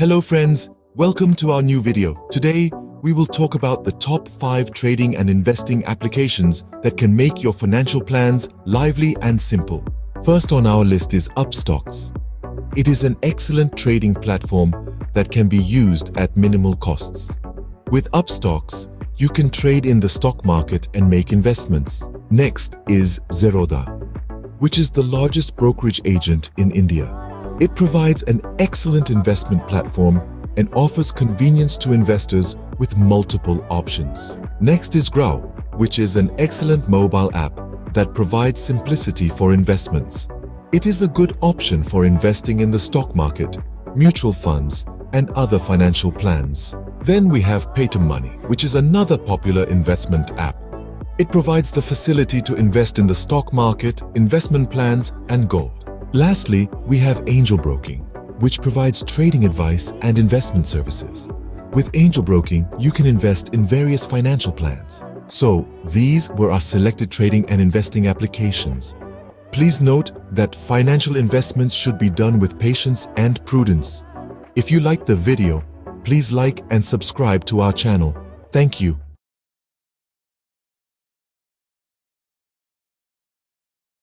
Hello friends, welcome to our new video. Today, we will talk about the top 5 trading and investing applications that can make your financial plans lively and simple. First on our list is Upstox. It is an excellent trading platform that can be used at minimal costs. With Upstox, you can trade in the stock market and make investments. Next is Zerodha, which is the largest brokerage agent in India. It provides an excellent investment platform and offers convenience to investors with multiple options. Next is Groww, which is an excellent mobile app that provides simplicity for investments. It is a good option for investing in the stock market, mutual funds, and other financial plans. Then we have Paytm Money, which is another popular investment app. It provides the facility to invest in the stock market, investment plans, and gold. Lastly, we have Angel Broking, which provides trading advice and investment services. With Angel Broking, you can invest in various financial plans. So, these were our selected trading and investing applications. Please note that financial investments should be done with patience and prudence. If you liked the video, please like and subscribe to our channel. Thank you.